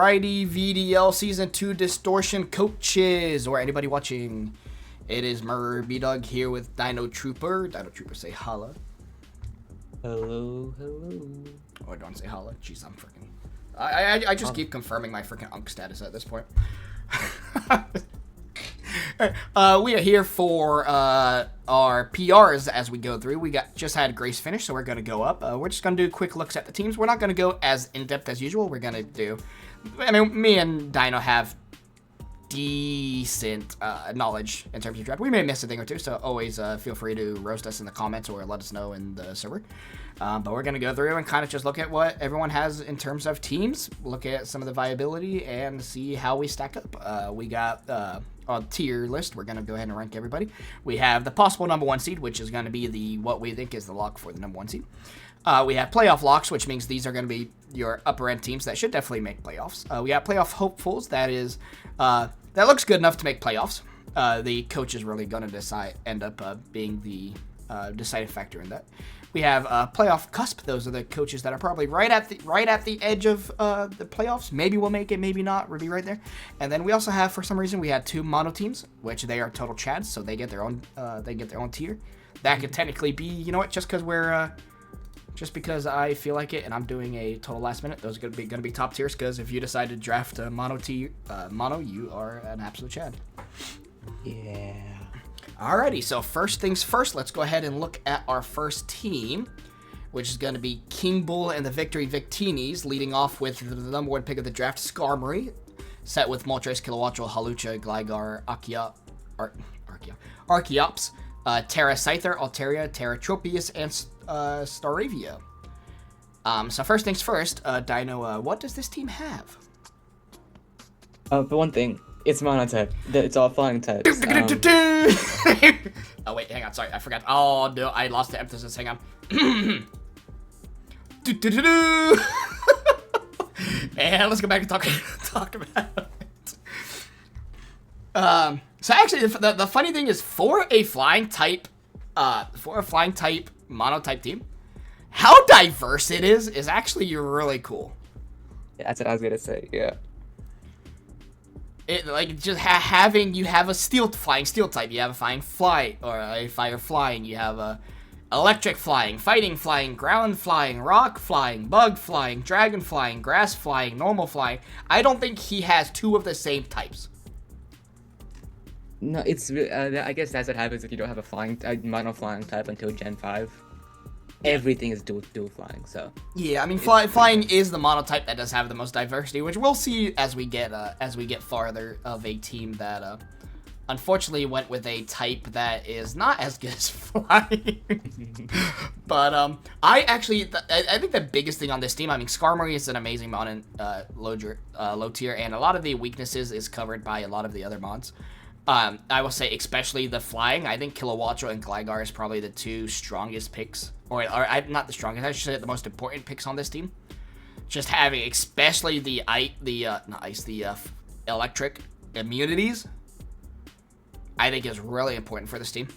Alrighty, VDL Season 2 Distortion coaches, or anybody watching. It is B-Dog here with Dino Trooper. Dino Trooper, say holla. Hello, hello. Oh, I don't say holla. Jeez, I'm freaking... I just keep confirming my freaking unk status at this point. We are here for our PRs as we go through. We just had Grace finish, so we're going to go up. We're just going to do quick looks at the teams. We're not going to go as in-depth as usual. We're going to do... I mean, me and Dino have decent knowledge in terms of draft. We may miss a thing or two, so always feel free to roast us in the comments or let us know in the server. But we're going to go through and kind of just look at what everyone has in terms of teams, look at some of the viability, and see how we stack up. We got a tier list. We're going to go ahead and rank everybody. We have the possible number 1 seed, which is going to be what we think is the lock for the number 1 seed. We have playoff locks, which means these are going to be your upper end teams that should definitely make playoffs. We got playoff hopefuls. That is, that looks good enough to make playoffs. The coach is really going to end up being the deciding factor in that. We have playoff cusp. Those are the coaches that are probably right at the edge of the playoffs. Maybe we'll make it, maybe not. We'll be right there. And then we also have, for some reason, we had 2 mono teams, which they are total chads, so they get their own tier. That could technically be, you know what, just because I feel like it and I'm doing a total last minute, those are gonna be top tiers, because if you decide to draft a mono, you are an absolute chad. Yeah. Alrighty, so first things first, let's go ahead and look at our first team, which is going to be King Bull and the Victory Victinis, leading off with the number 1 pick of the draft, Skarmory, set with Moltres, Kilowattrel, Halucha, Gligar, Archeops, Terra Scyther, Altaria, Terra Tropius, and Staravia. So first things first, Dino, what does this team have? For one thing, it's mono type. It's all flying types. Oh wait, hang on, sorry, I forgot. Oh no, I lost the emphasis. Hang on. And let's go back and talk about it. So actually, the funny thing is, for a flying type mono-type team, how diverse it is actually really cool. Yeah, that's what I was gonna say. Yeah. It like just you have a flying steel type, you have a flying flight or a fire flying, you have a electric flying, fighting flying, ground flying, rock flying, bug flying, dragon flying, grass flying, normal flying. I don't think he has 2 of the same types. No, it's I guess that's what happens if you don't have a mono flying type until Gen 5. Everything is dual flying, so. Yeah, I mean, flying is the monotype that does have the most diversity, which we'll see as we get farther of a team that unfortunately went with a type that is not as good as flying. But I think the biggest thing on this team, I mean, Skarmory is an amazing mod in low tier, and a lot of the weaknesses is covered by a lot of the other mods. I will say, especially the flying, I think Kilowattrel and Gligar is probably the 2 strongest picks, or not the strongest, I should say the most important picks on this team. Just having, especially the electric immunities, I think is really important for this team.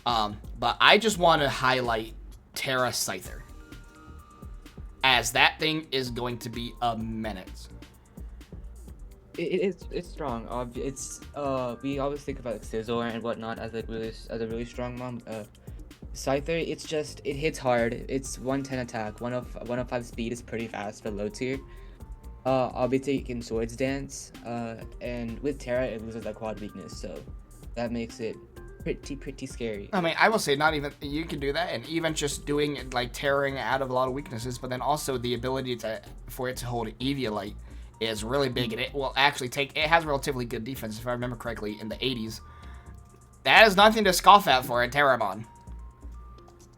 But I just want to highlight Terra Scyther, as that thing is going to be a menace. It's strong. We always think about like Scizor and whatnot as a really strong mom. Scyther, it hits hard. It's 110 attack, 105 speed is pretty fast for low tier. I'll be taking Swords Dance, and with Terra it loses that quad weakness, so that makes it pretty scary. I mean, I will say not even you can do that, and even just doing like tearing out of a lot of weaknesses, but then also the ability for it to hold Eviolite is really big, and it will actually it has relatively good defense, if I remember correctly, in the 80s. That is nothing to scoff at for a Terramon.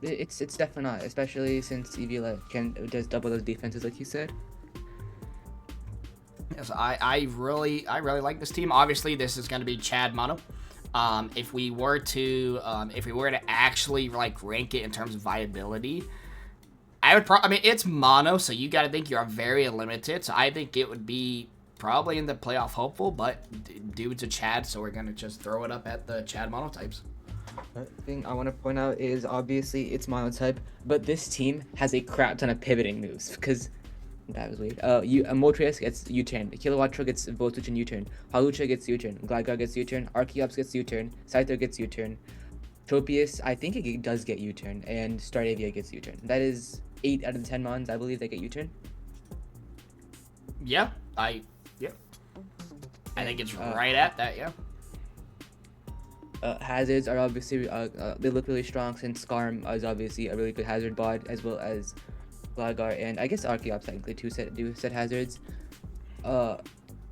It's definitely not, especially since Eviolite does double those defenses, like you said. Yes, I really like this team. Obviously, this is going to be Chad mono. If we were to actually like rank it in terms of viability, I mean, it's mono, so you got to think you're very limited. So I think it would be probably in the playoff hopeful, but due to Chad, so we're gonna just throw it up at the Chad monotypes. The thing I want to point out is obviously it's monotype, but this team has a crap ton of pivoting moves because That was weird. Moltres gets U-turn. Kilowattra gets Voltage and U-turn. Halucha gets U-turn. Gligar gets U-turn. Archeops gets U-turn. Scyther gets U-turn. Tropius, I think it does get U-turn. And Staravia gets U-turn. That is 8 out of the 10 mons, I believe, they get U-turn. Yeah, I think it's right at that, yeah. Hazards are obviously, they look really strong since Skarm is obviously a really good hazard bod, as well as Gligar and I guess Archeops technically do set hazards.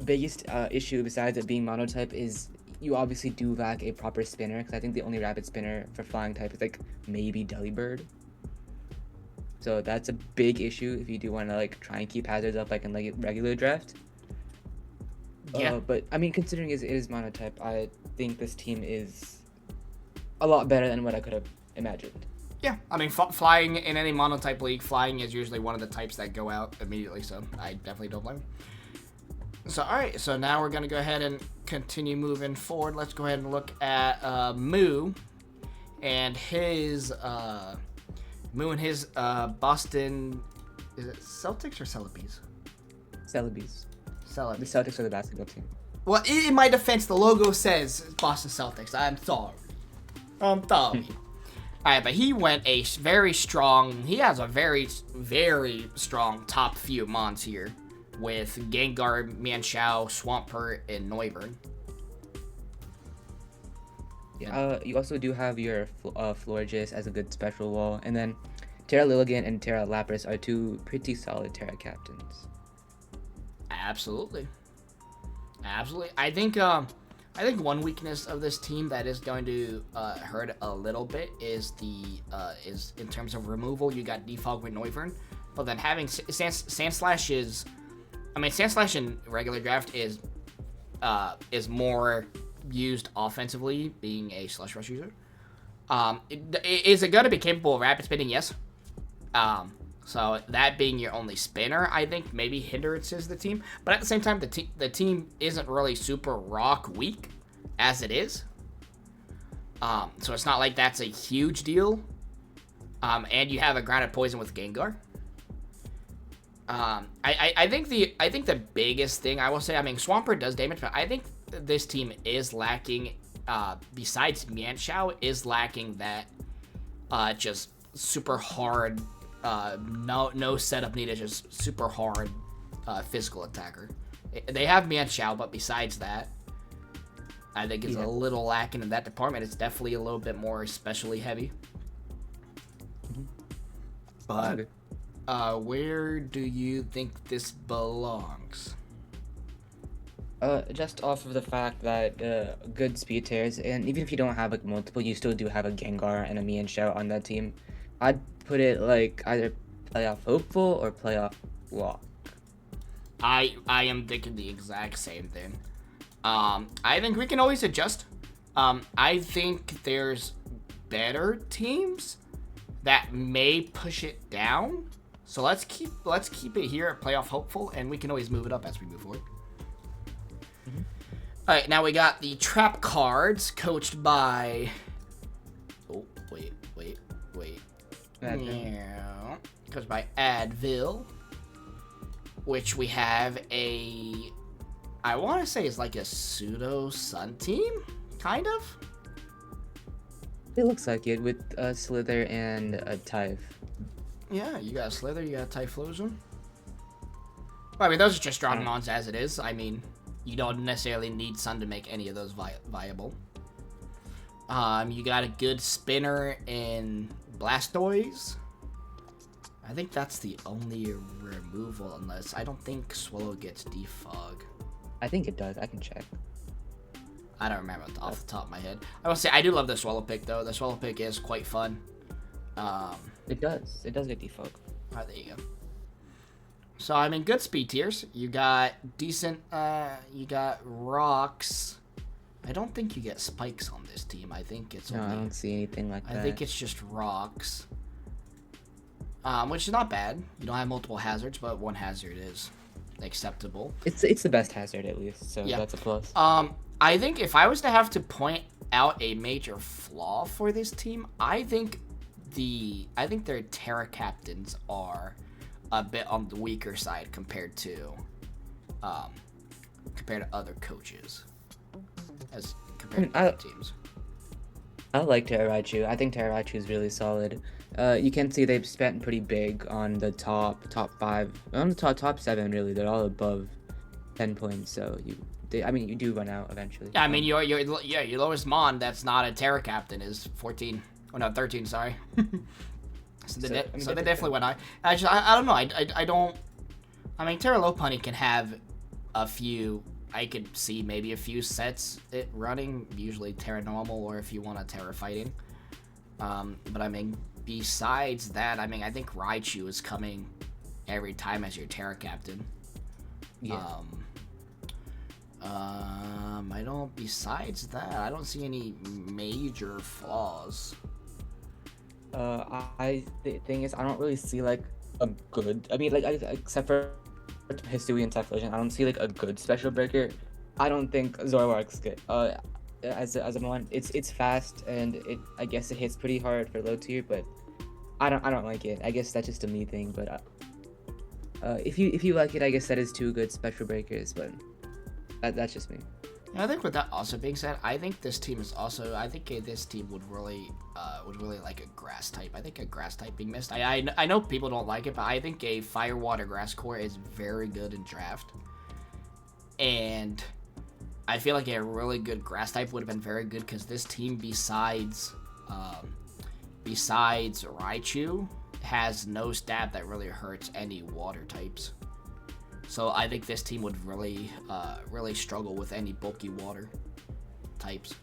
Biggest issue besides it being monotype is you obviously do lack a proper spinner, because I think the only rapid spinner for flying type is like maybe Delibird. So that's a big issue if you do want to like try and keep hazards up like in like regular draft. Yeah. But I mean, considering it is monotype, I think this team is a lot better than what I could have imagined. Yeah, I mean, flying in any monotype league, flying is usually one of the types that go out immediately, so I definitely don't blame him. So, alright, so now we're going to go ahead and continue moving forward. Let's go ahead and look at Moo and his Boston, is it Celtics or Celebes? Celebes. Celebes. The Celtics are the basketball team. Well, in my defense, the logo says Boston Celtics. I'm sorry. Alright, but he went he has a very, very strong top few mons here with Gengar, Mienshao, Swampert, and Noivern. Yeah. You also do have your Florges as a good special wall, and then Terra Lilligant and Terra Lapras are two pretty solid Terra captains. Absolutely. I think one weakness of this team that is going to hurt a little bit is is in terms of removal. You got Defog with Noivern, but then having Sandslash Sandslash in regular draft is more used offensively, being a Slush Rush user. Is it going to be capable of rapid spinning? Yes. So that being your only spinner, I think maybe hindrances the team. But at the same time, the team isn't really super rock weak as it is. So it's not like that's a huge deal. And you have a grounded poison with Gengar. I think the biggest thing I will say, Swampert does damage, but I think this team is lacking, besides Mienshao, is lacking that just super hard, no setup needed, just super hard physical attacker. They have Mienshao, but besides that, I think it's a little lacking in that department. It's definitely a little bit more specially heavy. But where do you think this belongs? Just off of the fact that good speed tears, and even if you don't have like multiple, you still do have a Gengar and a Mienshao on that team. I'd put it like either playoff hopeful or playoff lock. I am thinking the exact same thing. I think we can always adjust. I think there's better teams that may push it down. So let's keep it here at playoff hopeful, and we can always move it up as we move forward. Mm-hmm. All right, now we got the trap cards, coached by. Oh wait. Yeah, coached by Advil, which we have I want to say is like a pseudo Sun team, kind of. It looks like it with Slither and a Typh. Yeah, you got a Slither, you got a Typhlosion. Well, those are just strong mons as it is. You don't necessarily need Sun to make any of those viable. You got a good spinner in Blastoise. I think that's the only removal, unless I don't think Swallow gets Defog. I think it does. I can check. I don't remember off the top of my head. I will say I do love the Swallow pick though. The Swallow pick is quite fun. It does. It does get defog. Alright, there you go. So good speed tiers. You got decent. You got rocks. I don't think you get spikes on this team. I think it's I don't see anything like that. I think it's just rocks. Which is not bad. You don't have multiple hazards, but one hazard is acceptable. It's the best hazard at least, so yeah. That's a plus. I think if I was to have to point out a major flaw for this team, I think their Terra captains are a bit on the weaker side compared to other coaches, as compared to other teams. I like Terraichu. I think Terraichu is really solid. You can see they've spent pretty big on the top 5, on the top 7 really. They're all above 10 points, so you do run out eventually. Yeah, I mean your lowest mon that's not a Terra captain is 14. Oh no, 13. Sorry. So they definitely went high. Actually, I don't know. I don't. I mean, Terra Lopunny can have a few. I could see maybe a few sets it running. Usually Terra normal, or if you want a Terra fighting. But I mean, besides that, I mean, I think Raichu is coming every time as your Terra captain. Yeah. I don't. Besides that, I don't see any major flaws. The thing is, I don't really see like a good. I mean, like except for Hisui and Typhlosion, I don't see like a good special breaker. I don't think Zoroark's good. As a one, it's fast and I guess it hits pretty hard for low tier, but I don't like it. I guess that's just a me thing. But if you like it, I guess that is 2 good special breakers. But that's just me. And I think with that also being said, I think this team is also. I think this team would really like a grass type. I think a grass type being missed. I know people don't like it, but I think a fire water grass core is very good in draft. And I feel like a really good grass type would have been very good because this team, besides Raichu, has no stab that really hurts any water types. So I think this team would really struggle with any bulky water types.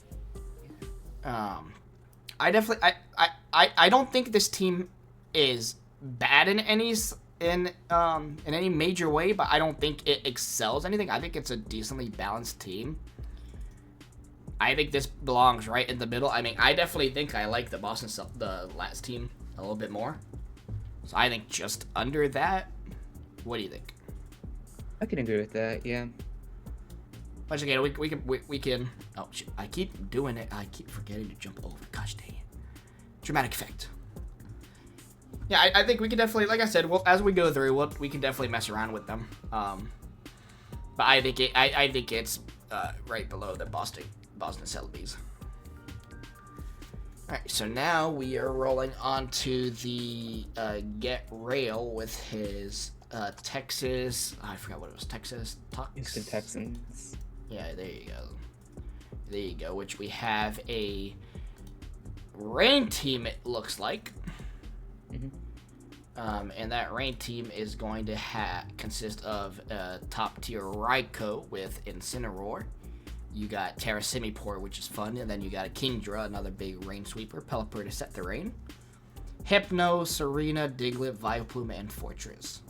I don't think this team is bad in any major way, but I don't think it excels anything. I think it's a decently balanced team. I think this belongs right in the middle. I mean, I definitely think I like the last team a little bit more. So I think just under that. What do you think? I can agree with that. Yeah. Once again, we can. Oh shit! I keep doing it. I keep forgetting to jump over. Gosh dang it! Dramatic effect. Yeah, I think we can definitely, like I said, as we go through, we can definitely mess around with them. But I think it's right below the Boston Celebes. All right, so now we are rolling onto the Get Rail with his Texas. I forgot what it was. Texas Tux. Houston Texans. Yeah, there you go. There you go. Which we have a rain team. It looks like. Mm-hmm. And that rain team is going to consist of top tier Raikou with Incineroar. You got Terra Simipour, which is fun, and then you got a Kingdra, another big rain sweeper, Pelipper to set the rain. Hypno, Serena, Diglett, Vileplume, and Fortress.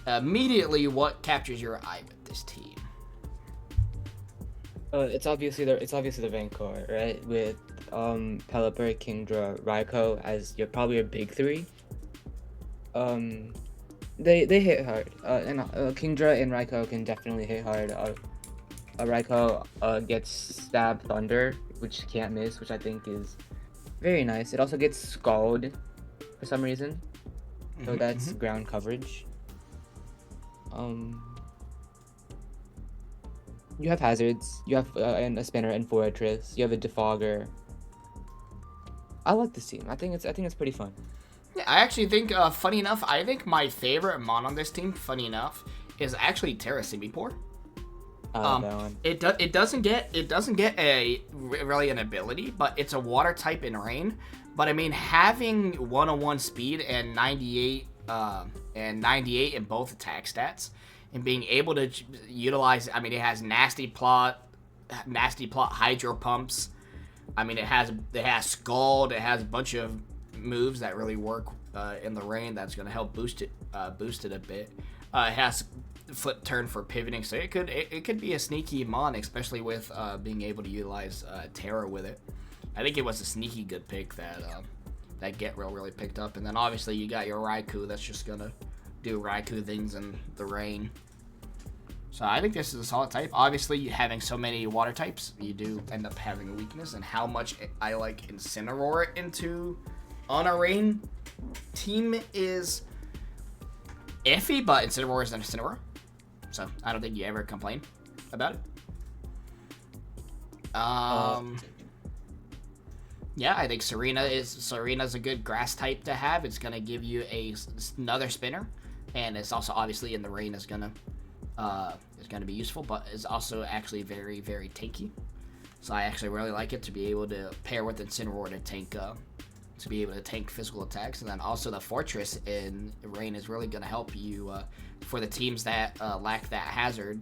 Immediately, what captures your eye with this team? It's obviously the Vankor, right? With Pelipper, Kingdra, Raikou as probably your big 3. They hit hard. And Kingdra and Raikou can definitely hit hard. Raikou gets Stab Thunder, which can't miss, which I think is very nice. It also gets Scald for some reason, so that's ground coverage. You have hazards. You have a spinner and Fortress. You have a Defogger. I like this team. I think it's pretty fun. Yeah, I actually think, funny enough, I think my favorite mon on this team, funny enough, is actually Terra Simipour. That one. It doesn't get really an ability, but it's a water type in rain. But I mean, having 101 speed and 98 in both attack stats, and being able to utilize, I mean, it has nasty plot hydro pumps. I mean, it has Scald. It has a bunch of moves that really work in the rain. That's going to help boost it a bit. It has flip turn for pivoting, so it could be a sneaky mon, especially with being able to utilize Terra with it. I think it was a sneaky good pick that Get Rail really picked up. And then obviously you got your Raikou that's just gonna do Raikou things in the rain. So I think this is a solid type. Obviously, having so many water types, you do end up having a weakness. And how much I like Incineroar into on a rain team is iffy, but Incineroar is an Incineroar, so I don't think you ever complain about it. Yeah, I think Serena's a good grass type to have. It's gonna give you another spinner, and it's also obviously in the rain is gonna be useful, but it's also actually very, very tanky. So I actually really like it to be able to pair with Incineroar to be able to tank physical attacks, and then also the Fortress in rain is really gonna help you for the teams that lack that hazard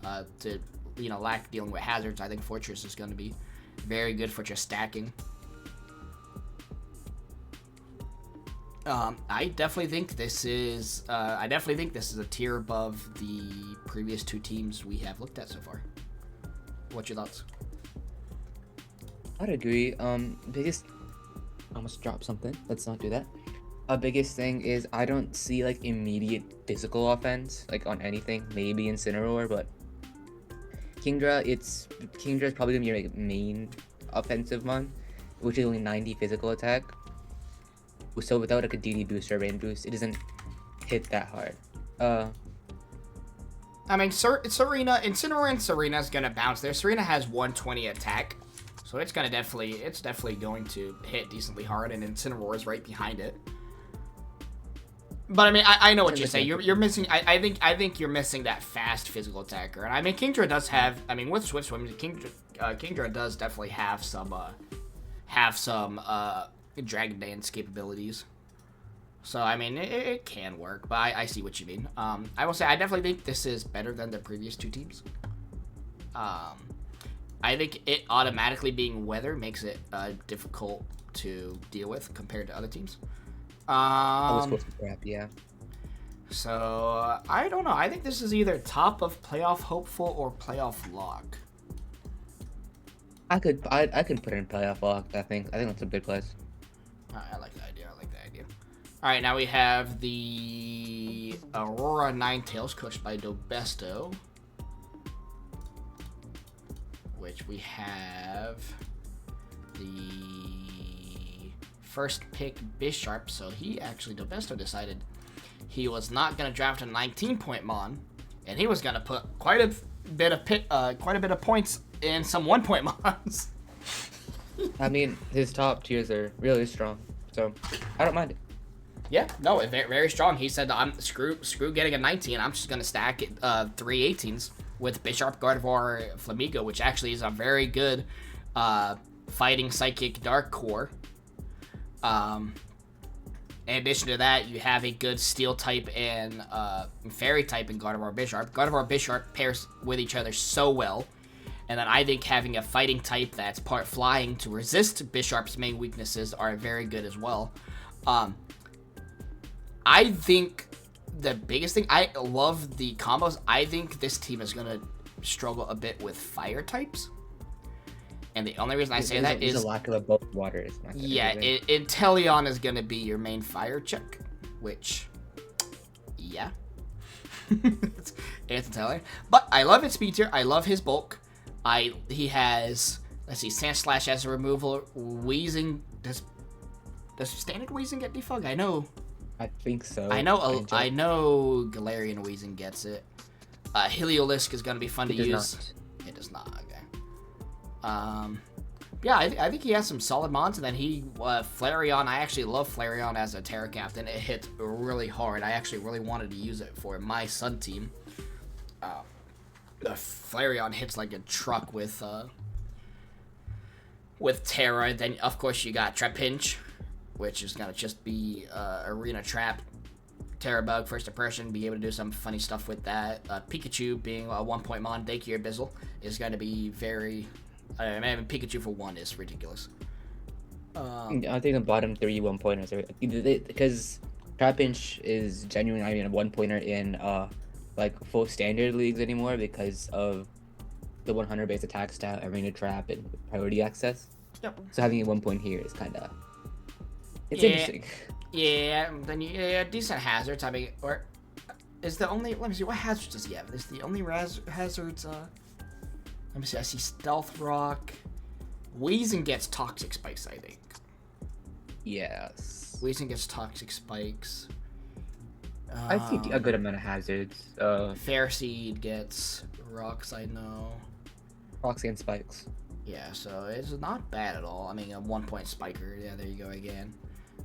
lack dealing with hazards. I think Fortress is gonna be very good for just stacking. I definitely think this is a tier above the previous two teams we have looked at so far. What's your thoughts? I'd agree. Biggest, I almost dropped something. Let's not do that. Biggest thing is I don't see like immediate physical offense like on anything. Maybe Incineroar, but Kingdra is probably gonna be your like, main offensive one, which is only 90 physical attack. So without like a DD boost or rain boost, it doesn't hit that hard. I mean, Incineroar and Serena is gonna bounce there. Serena has 120 attack, so it's definitely going to hit decently hard, and Incineroar is right behind it. But I mean, I know what you're saying. You're missing. I think you're missing that fast physical attacker. And I mean, Kingdra does have. I mean, with Swift Swim, Kingdra does definitely have some Dragon Dance capabilities. So I mean, it can work. But I see what you mean. I will say I definitely think this is better than the previous two teams. I think it automatically being weather makes it difficult to deal with compared to other teams. Yeah. So I don't know. I think this is either top of playoff hopeful or playoff lock. I could put it in playoff lock. I think that's a good place. I like the idea. All right, now we have the Aurora Ninetales, coached by Dobesto, which we have the first pick Bisharp. So Dobesto decided he was not going to draft a 19-point Mon, and he was going to put quite a bit of points in some 1-point Mons. I mean, his top tiers are really strong, so I don't mind it. Yeah, no, very, very strong. He said, "I'm screw getting a 19. I'm just gonna stack 3 18s with Bisharp, Gardevoir, Flamigo, which actually is a very good fighting psychic dark core. In addition to that, you have a good steel type and fairy type in Gardevoir Bisharp. Gardevoir Bisharp pairs with each other so well. And then I think having a fighting type that's part flying to resist Bisharp's main weaknesses are very good as well. I think the biggest thing, I love the combos. I think this team is going to struggle a bit with fire types. And the only reason I say that is a lack of a both water. Yeah, Inteleon is going to be your main fire check, which, yeah. it's Inteleon. But I love his speed tier. I love his bulk. He has, let's see, Sandslash as a removal. Wheezing, does standard Wheezing get defog? I know. I think so. I know Galarian Wheezing gets it. Heliolisk is going to be fun to use. It does not, okay. Yeah, I think he has some solid mons, and then Flareon, I actually love Flareon as a Terra Captain. It hits really hard. I actually really wanted to use it for my Sun team. The Flareon hits like a truck with Terra. Then, of course, you got Trapinch, which is going to just be Arena Trap, Terra Bug, First Impression, be able to do some funny stuff with that. Pikachu being a 1-point mon, Daycare Bizzle, is going to be very... having Pikachu for 1 is ridiculous. I think the bottom 3 1-pointers are... Because Trapinch is genuinely not even a 1-pointer in like full standard leagues anymore because of the 100 base attack stat, Arena Trap, and priority access. Yep. So having a 1 point here is kind of... It's interesting. Yeah, then decent hazards. I mean, or is the only... Let me see, what hazards does he have? Is the only hazards... Let me see, I see Stealth Rock. Weezing gets Toxic Spikes, I think. Yes. Weezing gets Toxic Spikes. I think a good amount of hazards. Fairseed gets Rocks, I know. Roxy and Spikes. Yeah, so it's not bad at all. I mean, a 1-point Spiker. Yeah, there you go again.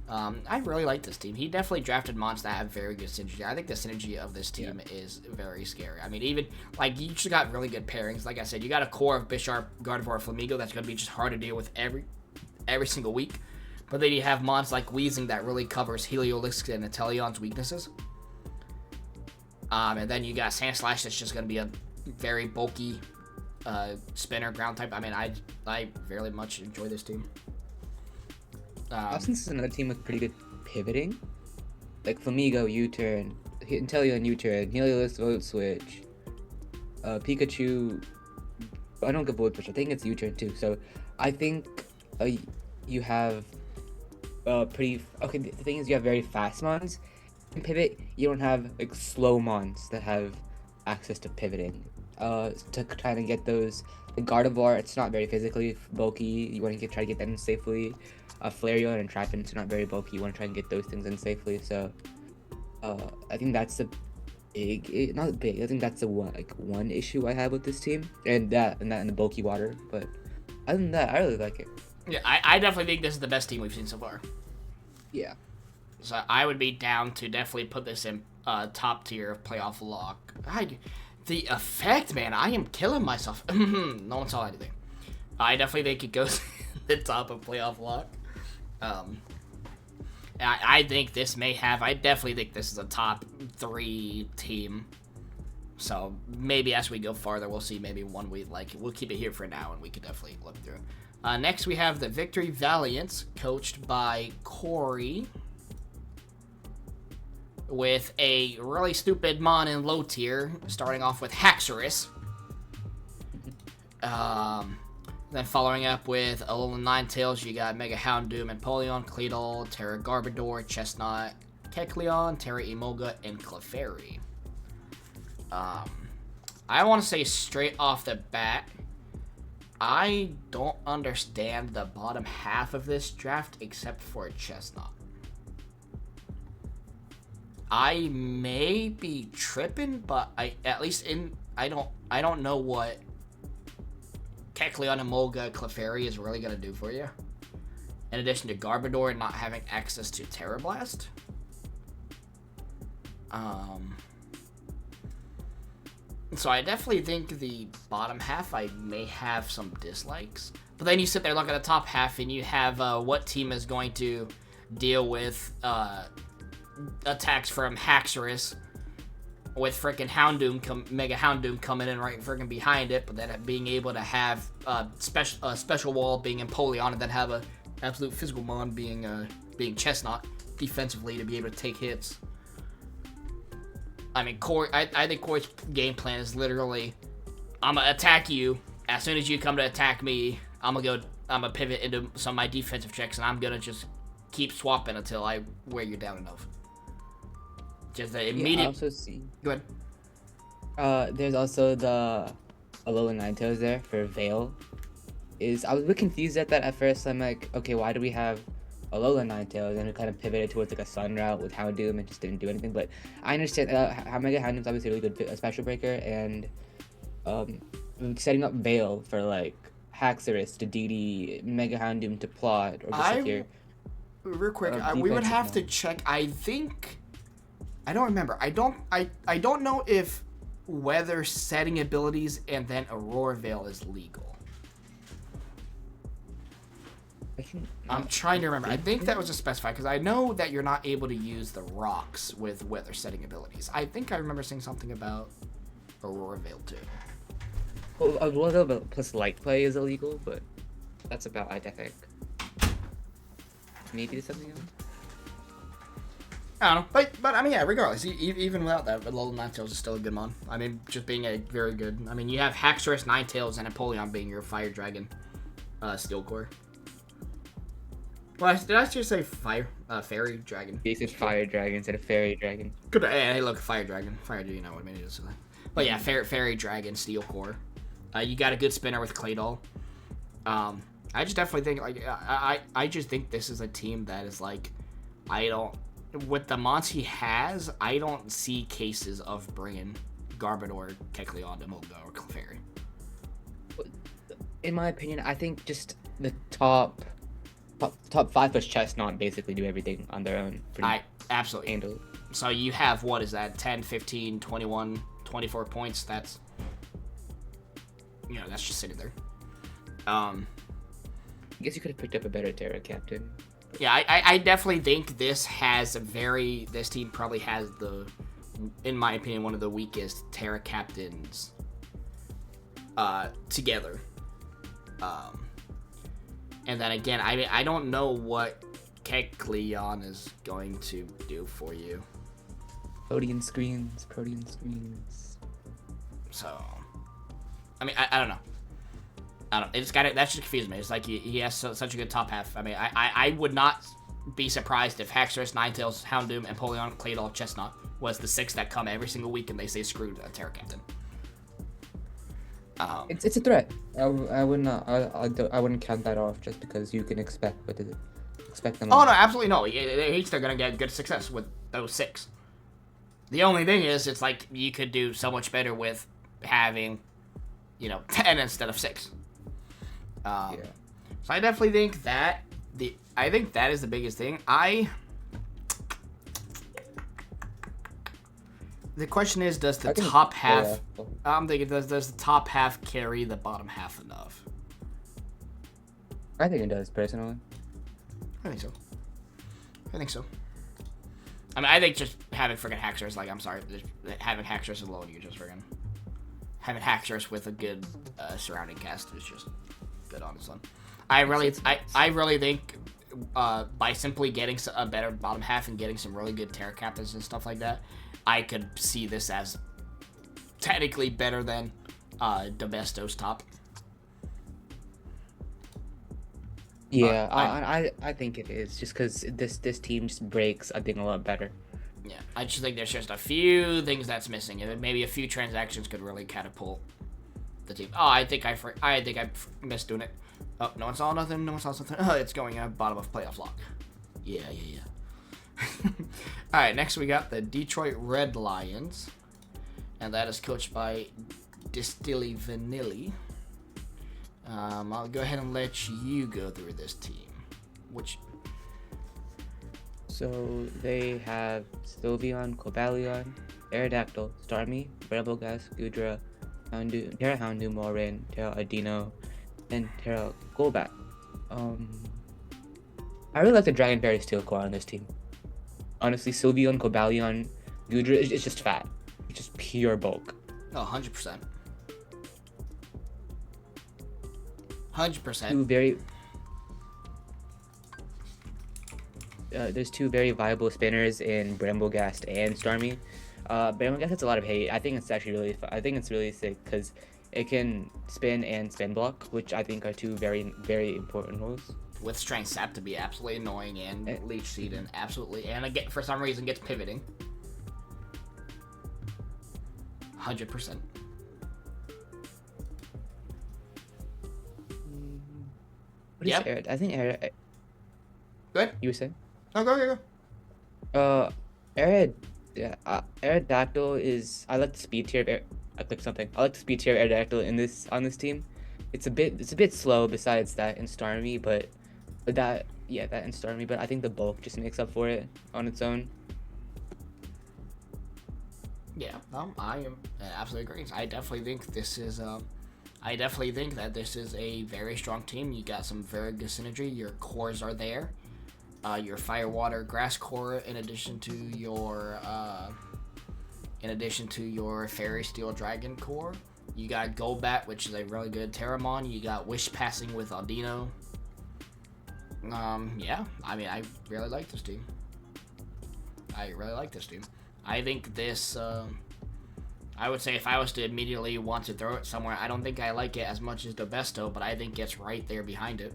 I really like this team. He definitely drafted mons that have very good synergy. I think the synergy of this team is very scary. I mean, even, like, you just got really good pairings. Like I said, you got a core of Bisharp, Gardevoir, Flamigo that's going to be just hard to deal with every single week. But then you have mons like Weezing that really covers Heliolisk and Inteleon's weaknesses. And then you got Sandslash that's just going to be a very bulky spinner ground type. I mean, I very much enjoy this team. Since this is another team with pretty good pivoting, like Flamigo U-turn, Inteleon U-turn, Heliolisk Vote Switch, Pikachu. I don't get Vote Switch. I think it's U-turn too. So I think you have pretty. Okay, the thing is, you have very fast mons. In pivot, you don't have like slow mons that have access to pivoting. To try to get those, the Gardevoir, it's not very physically bulky. You want to try to get that in safely. Flareon and Trapinch, it's not very bulky. You want to try and get those things in safely. So, I think that's the not big. I think that's the one issue I have with this team, and the bulky water. But other than that, I really like it. Yeah, I definitely think this is the best team we've seen so far. Yeah. So I would be down to definitely put this in top tier of playoff lock. The effect, man, I am killing myself. No one saw anything. I definitely think it goes the top of playoff lock. I think this I definitely think this is a top 3 team. So maybe as we go farther, we'll see maybe one week. Like, we'll keep it here for now, and we could definitely look through. Next, we have the Victory Valiants, coached by Corey, with a really stupid mon in low tier, starting off with Haxorus. Then following up with Alolan Ninetales, you got Mega Houndoom, Empoleon, Claydol, Terra Garbodor, Chestnut, Kecleon, Terra Emolga, and Clefairy. I want to say straight off the bat, I don't understand the bottom half of this draft except for Chestnut. I may be tripping, but I don't know what Kecleon, Emolga, Clefairy is really gonna do for you. In addition to Garbodor not having access to Terra Blast. So I definitely think the bottom half I may have some dislikes. But then you sit there, look at the top half, and you have what team is going to deal with attacks from Haxorus, with freaking Houndoom, Mega Houndoom coming in right freaking behind it, but then being able to have special wall being Empoleon, and then have a absolute physical mon being Chestnut defensively to be able to take hits. I mean, Corey, I think Corey's game plan is literally, I'm gonna attack you. As soon as you come to attack me, I'm gonna pivot into some of my defensive checks, and I'm gonna just keep swapping until I wear you down enough. Just the immediate. Yeah, I also see. Go ahead. There's also the Alolan Ninetales there for Veil. I was a bit confused at that at first. I'm like, okay, why do we have Alolan Ninetales? And we kind of pivoted towards like a Sun route with Houndoom and just didn't do anything. But I understand Mega Houndoom's obviously a really good special breaker, and setting up Veil for like Haxorus to DD, Mega Houndoom to plot, or just here. Real quick, we would have to check. I think. I don't remember. I don't know if weather setting abilities and then Aurora Veil is legal. I'm trying to remember. I think that was a specified, because I know that you're not able to use the rocks with weather setting abilities. I think I remember saying something about Aurora Veil too. Well, Aurora Veil plus light play is illegal, but that's about it, I think. Maybe there's something else. I don't know, but I mean, yeah, regardless, even without that, Alolan Ninetales is still a good mon. I mean, just being a very good. I mean, you have Haxorus, Ninetales, and Empoleon being your Fire Dragon, Steel Core. Well, did I just say Fairy Dragon? He said Fire Dragon instead of Fairy Dragon. Good. Hey, look, Fire Dragon. You know what I mean? But yeah, Fairy Dragon, Steel Core. You got a good spinner with Claydol. I just definitely think like I just think this is a team that is like I don't with the mods he has I don't see cases of bringing Garbett or Kecleon to Molga or Clefairy. In my opinion, I think just the top 5 plus Chestnut basically do everything on their own. I absolutely handle it. So you have what is that 10, 15, 21, 24 points. That's that's just sitting there. I guess you could have picked up a better Terra captain. Yeah, I definitely think this team probably has in my opinion, one of the weakest Terra captains together. And then again, I don't know what Kecleon is going to do for you. Protean screens. So, I mean, I don't know. It's got it. That just confuses me. It's like he has such a good top half. I mean, I would not be surprised if Haxorus, Ninetales, Houndoom, Empoleon, Claydol, Chestnut was the 6 that come every single week and they say screwed a Terra Captain. It's a threat. I would not. I wouldn't count that off just because you can expect them. Oh no, absolutely no. They're gonna get good success with those 6. The only thing is, it's like you could do so much better with having, 10 instead of 6. Yeah. So I definitely think that is the biggest thing. The question is, does the top half? Yeah. I'm thinking, does the top half carry the bottom half enough? I think it does personally. I think so. I mean, I think just having friggin' Haxorus, like, I'm sorry, having Haxorus alone, you just friggin' having Haxorus with a good surrounding cast is just good on its own. I really think by simply getting a better bottom half and getting some really good Terra Captains and stuff like that, I could see this as technically better than Dobesto's top. Yeah, I think it is just because this team just breaks I think a lot better. Yeah, I just think there's just a few things that's missing, and maybe a few transactions could really catapult the team. Oh, I think I missed doing it. Oh, no one saw nothing. Oh, it's going bottom of playoff lock. Yeah. All right, next we got the Detroit Red Lions, and that is coached by Distilly Vanilli. I'll go ahead and let you go through this team. So they have Sylveon, Cobalion, Aerodactyl, Starmie, Brambleghast, Gudra, Terra Houndoom, Morin, Terra Ardino, and Terra Golbat. I really like the Dragon Fairy Steel Core on this team. Honestly, Sylveon, Cobalion, Gudra, it's just fat. It's just pure bulk. Oh, 100%. 100%. There's 2 very viable spinners in Brambleghast and Starmie. Brambleghast gets a lot of hate. I think it's actually really sick because it can spin and spin block, which I think are 2 very, very important roles. With Strength Sap to be absolutely annoying and Leech Seed and again, for some reason gets pivoting. 100%. What is Arid? I think Arid. Go ahead. You were saying? Oh, go. Aerodactyl is. I like the speed tier of I clicked something. I like the speed tier of Aerodactyl on this team. It's a bit slow besides that in Starmie, but that in Starmie, but I think the bulk just makes up for it on its own. Yeah, I am absolutely agree. I definitely think this is that this is a very strong team. You got some very good synergy. Your cores are there. Your Fire, Water, Grass core, in addition to your Fairy, Steel, Dragon core. You got Golbat, which is a really good Terramon. You got Wish Passing with Aldino. Yeah, I mean, I really like this team. I think this, I would say if I was to immediately want to throw it somewhere, I don't think I like it as much as Dobesto, but I think it's right there behind it.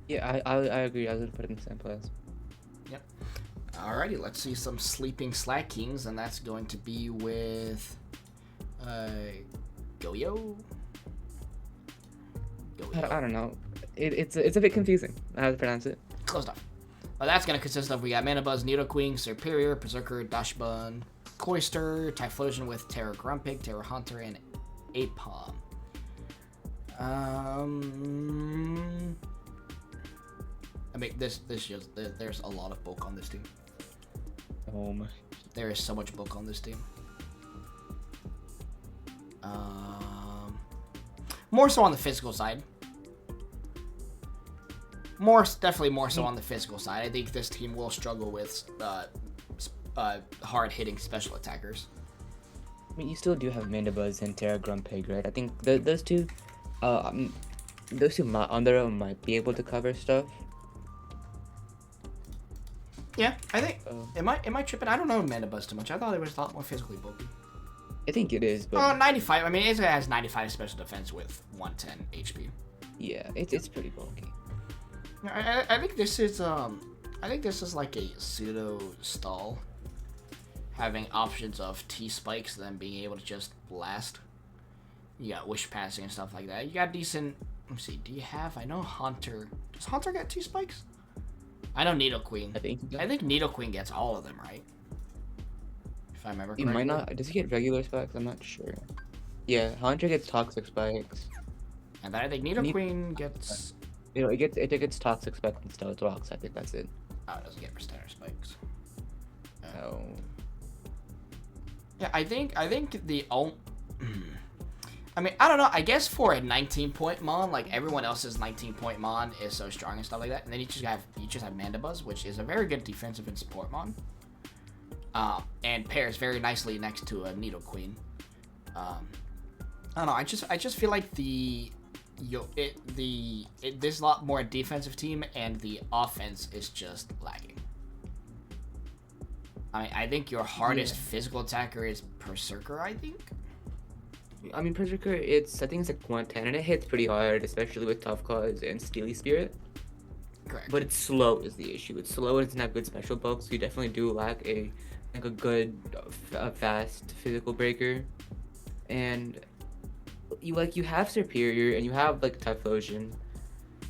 Yeah, I agree. I was going to put it in the same place. Yep. Alrighty, let's see some Sleeping Slack Kings, and that's going to be with Goyo. I don't know. it's a bit confusing how to pronounce it. Close enough. Well, that's going to consist of, we got Mana Buzz, Nidoqueen, Superior, Berserker, Dashbun, Cloyster, Typhlosion with Terra Grumpig, Terra Hunter, and Apom. I mean, this shows there's a lot of bulk on this team. Oh my. There is so much bulk on this team. More so on the physical side. Definitely more so on the physical side. I think this team will struggle with hard-hitting special attackers. I mean, you still do have Mandibuzz and Terra Grumpig, right? I think those two on their own might be able to cover stuff. Yeah, I think. Am I tripping? I don't know Mandibuzz too much. I thought it was a lot more physically bulky. I think it is, but 95. I mean, it has 95 special defense with 110 HP. yeah, it's pretty bulky. I think this is like a pseudo stall, having options of T spikes, then being able to just blast. You got wish passing and stuff like that. You got decent. Let me see. Do you have? I know Hunter. Does Hunter get T spikes? I know Nidoqueen. I think Nidoqueen gets all of them, right? If I remember correctly. He might not. Does he get regular spikes? I'm not sure. Yeah, Hunter gets toxic spikes. And then I think Nidoqueen gets. It gets toxic spikes and Stealth Rocks. I think that's it. Oh, it doesn't get standard spikes. Oh. Yeah, I think the I mean, I don't know. I guess for a 19-point Mon, like everyone else's 19-point Mon is so strong and stuff like that, and then you just have Mandibuzz, which is a very good defensive and support Mon, and pairs very nicely next to a Nidoqueen. I don't know. I just feel like this is a lot more defensive team, and the offense is just lagging. I mean, I think your hardest physical attacker is Berserker, I think. I mean, Berserker, I think it's like 110, and it hits pretty hard, especially with Tough Claws and Steely Spirit. Correct. But it's slow is the issue. It's slow and it's not good special bulk, so you definitely do lack a good, fast physical breaker. And you have Superior, and you have like Typhlosion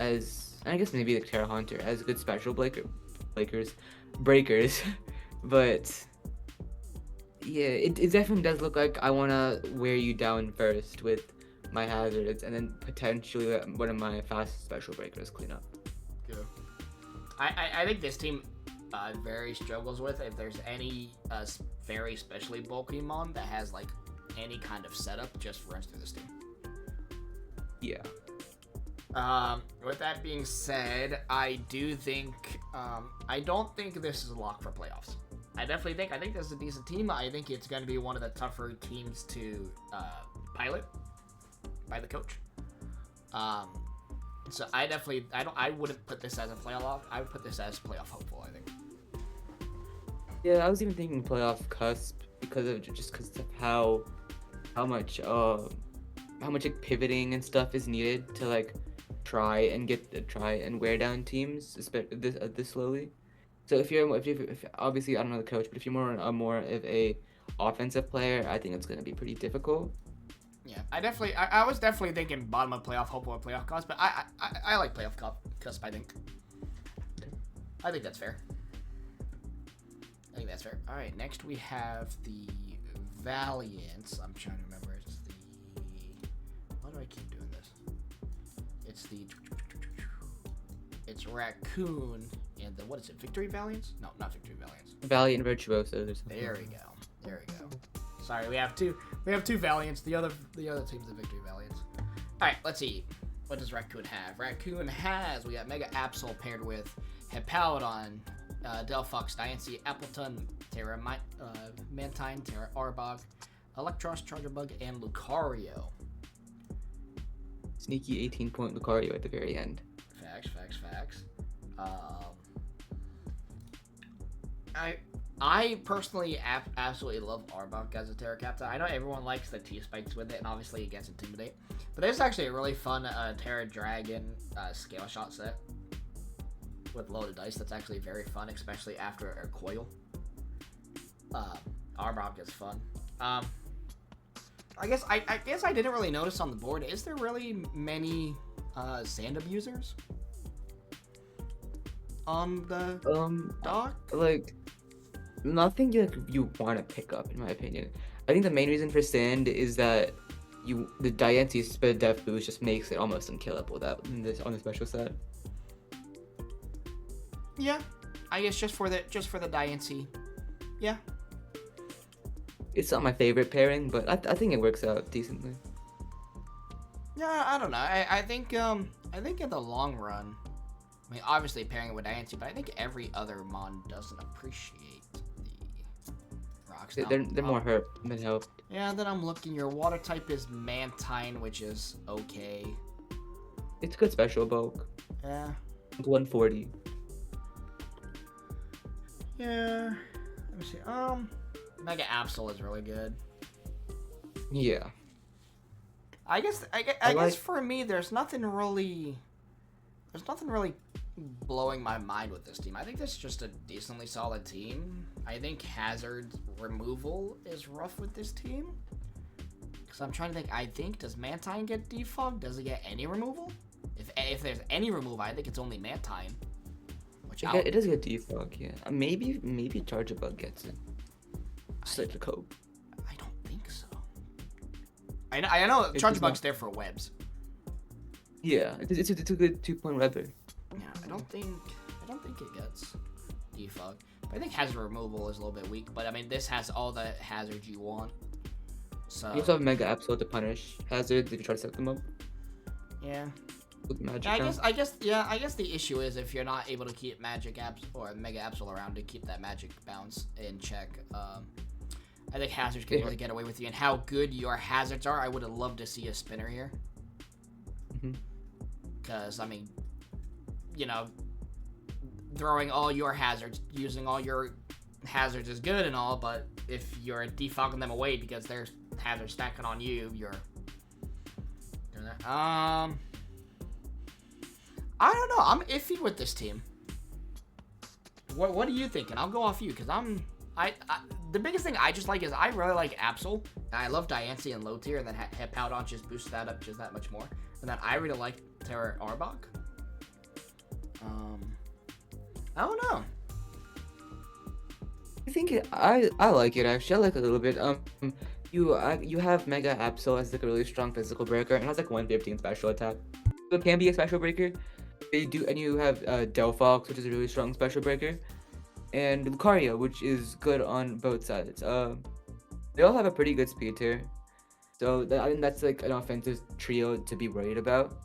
as, and I guess maybe like Terra Hunter as good special breakers. But yeah, it definitely does look like I want to wear you down first with my hazards, and then potentially let one of my fast special breakers clean up. Yeah. I think this team very struggles with if there's any very specially bulky Mon that has like any kind of setup, just runs through this team. Yeah. With that being said, I don't think this is a lock for playoffs. I think this is a decent team. I think it's going to be one of the tougher teams to pilot by the coach. So I wouldn't put this as a playoff lock. I would put this as playoff hopeful, I think. Yeah, I was even thinking playoff cusp because of how much like pivoting and stuff is needed to like try and wear down teams this slowly. So if obviously I don't know the coach, but if you're more of a offensive player, I think it's going to be pretty difficult. Yeah, I was definitely thinking bottom of playoff hopeful or playoff cusp, but I like playoff cusp. I think that's fair. All right, next we have the Valiants. I'm trying to remember. Why do I keep doing this? It's Raccoon and the, what is it, Victory Valiants? No, not Victory Valiants. Valiant Virtuosos or something. There we go. Sorry, we have two Valiants. The other team's the Victory Valiants. Alright, let's see. What does Raccoon have? We got Mega Absol paired with Hippowdon, Delphox, Diancie, Appleton, Terra Mantine, Terra Arbok, Electros, Chargerbug, and Lucario. Sneaky 18-point Lucario at the very end. Facts. I personally absolutely love Arbok as a Terra Captain. I know everyone likes the T-Spikes with it, and obviously it gets Intimidate. But there's actually a really fun Terra Dragon Scale Shot set with loaded dice that's actually very fun, especially after a Coil. Arbok is fun. I guess I didn't really notice on the board. Is there really many sand abusers on the dock? Like nothing you want to pick up, in my opinion. I think the main reason for sand is that the Diancie sped def boost just makes it almost unkillable on the special set. Yeah, I guess just for the Diancie. Yeah. It's not my favorite pairing, but I think it works out decently. Yeah, I don't know. I think in the long run, I mean, obviously pairing it with Diancie, but I think every other mon doesn't appreciate the rocks. They're more hurt than helped. Yeah, then I'm looking. Your water type is Mantine, which is okay. It's good special bulk. Yeah. It's 140. Yeah. Let me see. Mega Absol is really good. Yeah. I guess for me, there's nothing really blowing my mind with this team. I think this is just a decently solid team. I think Hazard removal is rough with this team. Because I'm trying to think, does Mantine get defogged? Does it get any removal? If there's any removal, I think it's only Mantine. It does get defog, yeah. Maybe Charge Bug gets it. Just like the code. I don't think so. I know Charge Bug's there for webs. Yeah, it's a good 2-point webber. Yeah, I don't think it gets defog. But I think Hazard removal is a little bit weak. But I mean, this has all the hazards you want. So you also have Mega Absol to punish hazards if you try to set them up. Yeah. With magic. I guess the issue is if you're not able to keep Magic Apps or Mega Absol around to keep that magic bounce in check. I think hazards can really get away with you, and how good your hazards are. I would have loved to see a spinner here. Because I mean, you know, throwing all your hazards, using all your hazards is good and all, but if you're defogging them away because there's hazards stacking on you, you're doing that. I don't know. I'm iffy with this team. What are you thinking? I'll go off you because the biggest thing I just like is I really like Absol. And I love Diancie and low tier, and then Powdon just boosts that up just that much more. And then I really like Terra Arbok. I don't know. I think I like it actually. I like it a little bit. You have Mega Absol as like a really strong physical breaker and has like 115 special attack. So it can be a special breaker. And you have Delphox, which is a really strong special breaker, and Lucario, which is good on both sides. They all have a pretty good speed tier, so I think that's like an offensive trio to be worried about.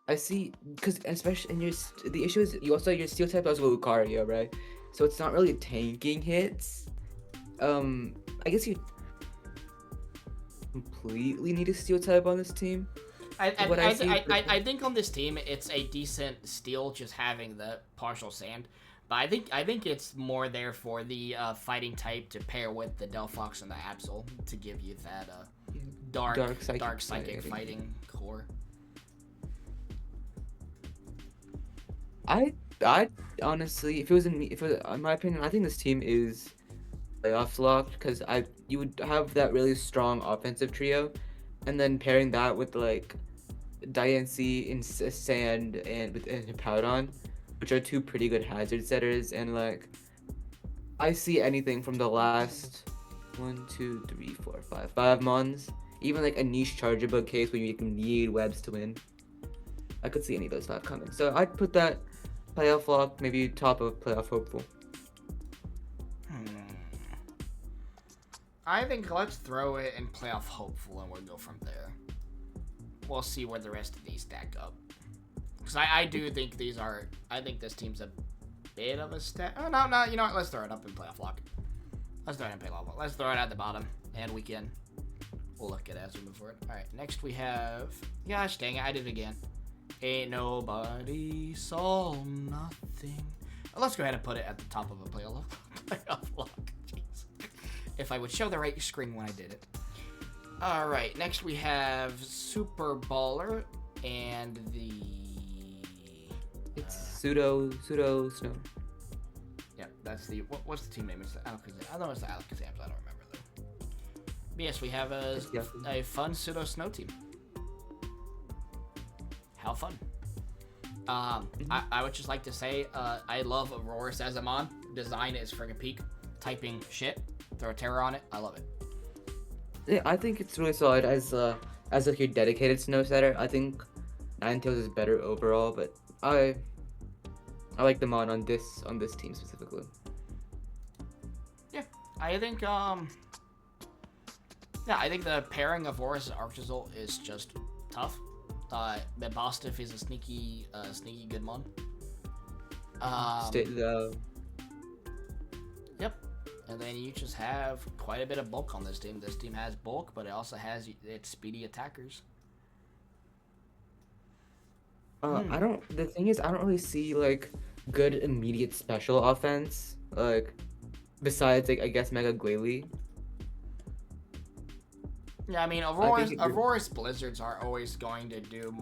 I see, because especially the issue is you also your steel type as well Lucario, right? So it's not really tanking hits. I guess you completely need a steel type on this team. I think on this team it's a decent steal just having the partial sand, but I think it's more there for the fighting type to pair with the Delphox and the Absol to give you that dark psychic fighting core. I honestly, if it was in my opinion, I think this team is playoff locked because you would have that really strong offensive trio, and then pairing that with like Diancie in Sand and Powdon, which are two pretty good hazard setters, and like I see anything from the last 5 mons, even like a niche Charger Bug case where you can need webs to win. I could see any of those not coming, so I'd put that playoff lock, maybe top of playoff hopeful. I think let's throw it in playoff hopeful and we'll go from there. We'll see where the rest of these stack up. Because I do think I think this team's a bit of a stack. Oh, no, you know what? Let's throw it up in playoff lock. Let's throw it in playoff lock. Let's throw it at the bottom. And we'll look at it as we move forward. Alright, next we have, gosh dang it, I did it again. Ain't nobody saw nothing. Let's go ahead and put it at the top of a playoff lock. Jeez. If I would show the right screen when I did it. Alright, next we have Super Baller and the... It's Pseudo Snow. Yeah, that's the... What's the team name? It's the Alakazam. I thought it was the Alakazams. I don't remember Yes, we have a fun pseudo snow team. How fun. I would just like to say, I love Aurora as a mon. Design is friggin' peak. Typing shit. Throw a terror on it. I love it. Yeah, I think it's really solid as a dedicated snow setter. I think Ninetales is better overall, but I like the mod on this team specifically. Yeah, I think yeah, I think the pairing of Horus and Arctazol is just tough. Bostiff is a sneaky good mon. Yep. And then you just have quite a bit of bulk on this team. This team has bulk, but it also has its speedy attackers. The thing is, I don't really see like good immediate special offense, like besides like I guess Mega Glalie. Yeah, I mean, Aurora's Blizzards are always going to do,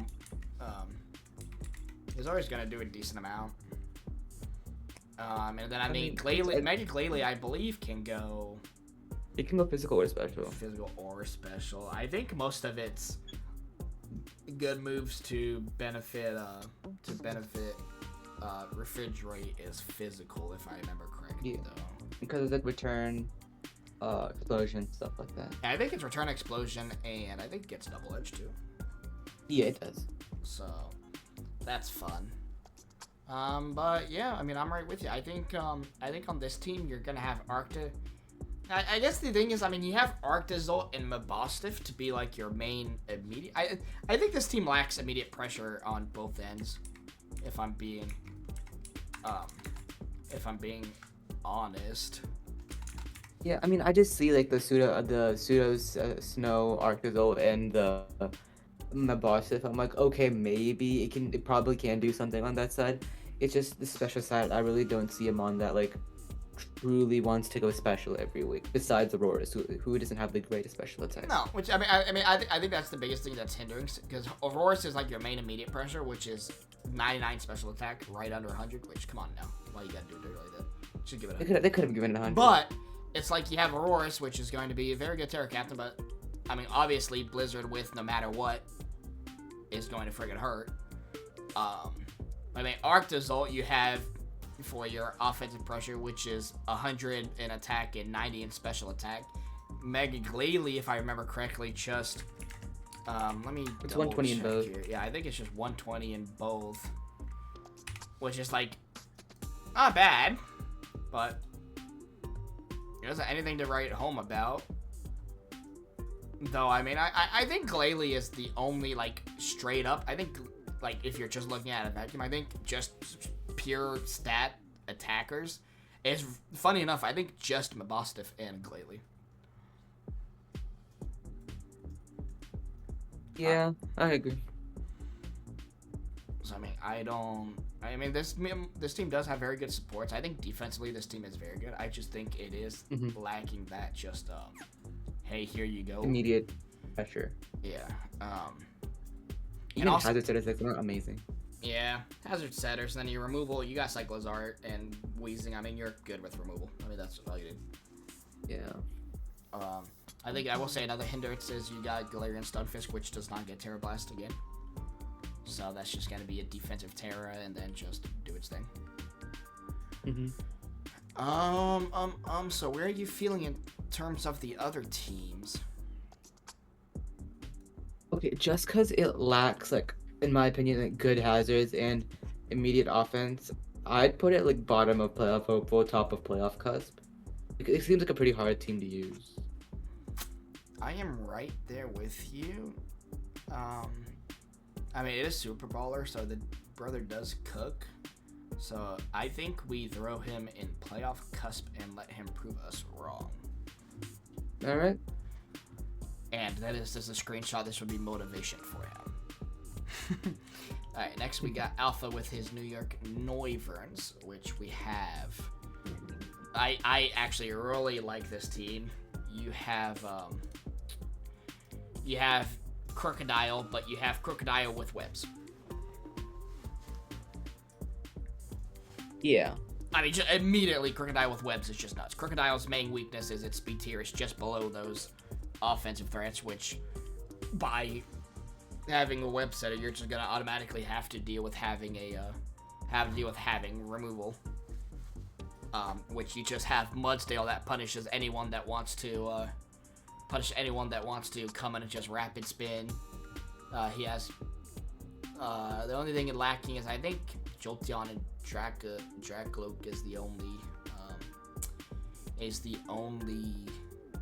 is always going to do a decent amount. And then, I mean, Mega Glalie, I believe, can go... It can go physical or special. Physical or special. I think most of its good moves to benefit Refrigerate is physical, if I remember correctly, though. Because of the return... explosion, stuff like that. I think it's return explosion, and I think it gets double edge too. Yeah, it does. So that's fun. But yeah, I mean, I'm right with you. I think on this team you're gonna have Arcta. I guess the thing is, I mean, you have Arctazol and Mabostiff to be like your main immediate. I think this team lacks immediate pressure on both ends. If I'm being honest. Yeah, I mean, I just see like the pseudo snow Arctazol and the Mabostiff. I'm like, okay, maybe it probably can do something on that side. It's just the special side. I really don't see him on that like truly wants to go special every week. Besides Aurora, who doesn't have the greatest special attack. No, which I think that's the biggest thing that's hindering, because Aurora is like your main immediate pressure, which is 99 special attack, right under 100. Which, come on now, why you gotta do it like that? Should give it. They could have given it 100. But it's like you have Aurorus, which is going to be a very good Terra Captain, but, I mean, obviously, Blizzard with no matter what is going to friggin' hurt. I mean, Arctazol you have for your offensive pressure, which is 100 in attack and 90 in special attack. Mega Glalie, if I remember correctly, just, let me It's 120 in both. Here. Yeah, I think it's just 120 in both, which is, like, not bad, but... It isn't anything to write home about. Though, I mean, I think Glalie is the only, like, straight up. I think, like, if you're just looking at a vacuum, I think just pure stat attackers is, funny enough, I think just Mabostiff and Glalie. Yeah, I agree. So, I mean, this team does have very good supports. I think defensively this team is very good. I just think it is lacking that just, hey, here you go. Immediate pressure. Yeah. Even also, hazard setters, they're not amazing. Yeah, hazard setters. Then your removal, you got Cyclozart and Wheezing. I mean, you're good with removal. I mean, that's all you did. Yeah. I think I will say another hindrance is you got Galarian Stunfisk, which does not get Terra Blast again. So that's just going to be a defensive Terra and then just do its thing. So where are you feeling in terms of the other teams? Okay, just because it lacks, like, in my opinion, like, good hazards and immediate offense, I'd put it, like, bottom of playoff hopeful, top of playoff cusp. It seems like a pretty hard team to use. I am right there with you. I mean, it is Super Baller, so the brother does cook. So I think we throw him in playoff cusp and let him prove us wrong. All right. And that is just a screenshot. This would be motivation for him. All right, next we got Alpha with his New York Noivern, which we have. I actually really like this team. You have Crocodile, but you have Crocodile with webs. Yeah. I mean, just immediately Crocodile with webs is just nuts. Crocodile's main weakness is its speed tier is just below those offensive threats, which by having a web setter, you're just gonna automatically have to deal with having removal. Which you just have Mudsdale that punishes anyone that wants to come in and just rapid spin. He has the only thing lacking is I think Jolteon and Dracloak is the only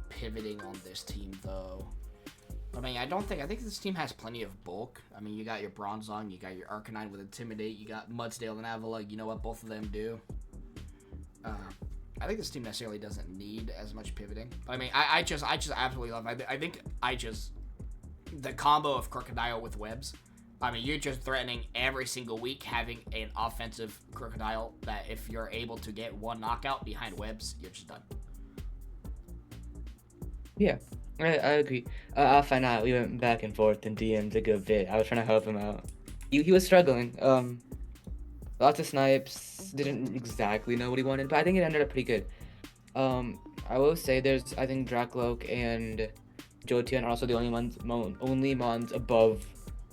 pivoting on this team though. I mean, I think this team has plenty of bulk. I mean, you got your Bronzong, you got your Arcanine with Intimidate, you got Mudsdale and Avila. You know what both of them do. I think this team necessarily doesn't need as much pivoting. But I mean, I just absolutely love it. I think the combo of Crocodile with webs. I mean, you're just threatening every single week having an offensive Crocodile that if you're able to get one knockout behind webs, you're just done. Yeah, I agree. I'll find out. We went back and forth in DMs a good bit. I was trying to help him out. He was struggling. Lots of snipes. Didn't exactly know what he wanted, but I think it ended up pretty good. I will say I think Dracloak and Jolteon are also the only mons above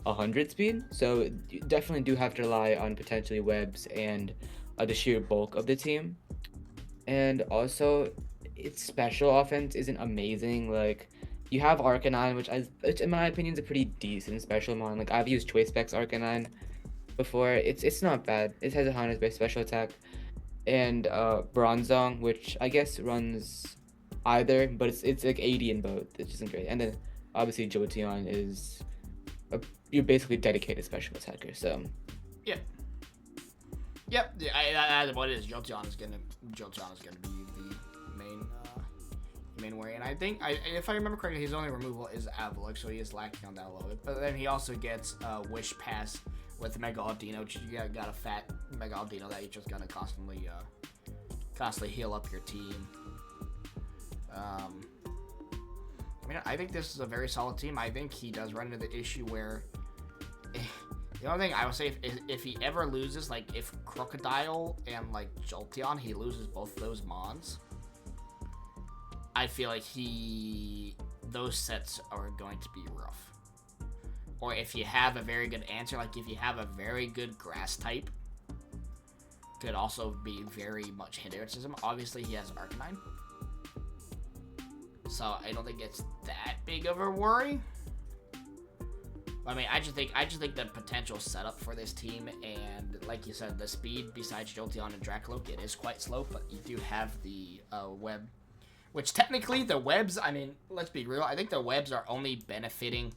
100 speed, so you definitely do have to rely on potentially webs and the sheer bulk of the team. And also, its special offense isn't amazing. Like, you have Arcanine, which in my opinion is a pretty decent special mon. Like, I've used Choice Specs Arcanine before. It's not bad. It has a 100 special attack. And Bronzong, which I guess runs either, but it's like 80 in both. It isn't great. And then obviously Jolteon is you're basically dedicated special attacker. So yeah. Yep. Yeah, what it is, Jolteon is gonna be the main worry. And I think if I remember correctly, his only removal is Avila, so he is lacking on that a little bit. But then he also gets Wish Pass with Mega Aldino, which you got a fat Mega Aldino that you just gotta constantly heal up your team. I mean, I think this is a very solid team. I think he does run into the issue where the only thing I would say if he ever loses, like if Crocodile and like Jolteon, he loses both of those mons, I feel like those sets are going to be rough. Or if you have a very good answer, like if you have a very good grass type, could also be very much hindrance. Obviously, he has Arcanine, so I don't think it's that big of a worry. I mean, I just think the potential setup for this team, and like you said, the speed besides Jolteon and Dracloak, it is quite slow, but you do have the web, which technically the webs. I mean, let's be real. I think the webs are only benefiting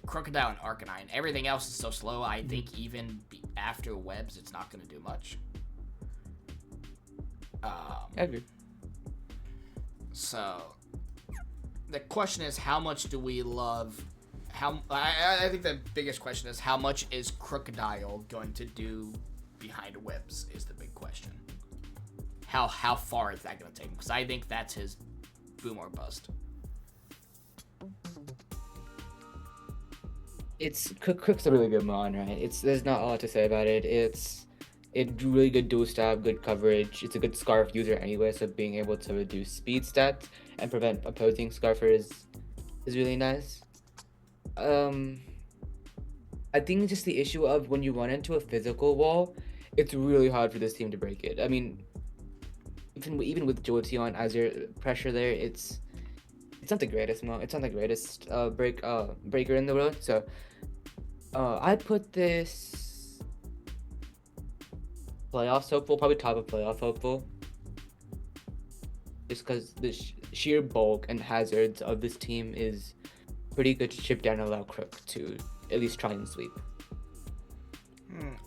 Crocodile and Arcanine. Everything else is so slow. I think even after webs, it's not going to do much. I agree. So the question is, how much do we love? I think the biggest question is, how much is Crocodile going to do behind webs? Is the big question. How far is that going to take him? Because I think that's his boom or bust. Crook's a really good mon, right? There's not a lot to say about it. It's really good dual stab, good coverage. It's a good Scarf user anyway, so being able to reduce speed stats and prevent opposing Scarfers is really nice. I think just the issue of when you run into a physical wall, it's really hard for this team to break it. I mean, even with Jolteon as your pressure there, it's not the greatest It's not the greatest breaker in the world. So I put this playoffs hopeful, probably top of playoff hopeful, just because the sheer bulk and hazards of this team is pretty good to chip down and allow Crook to at least try and sweep.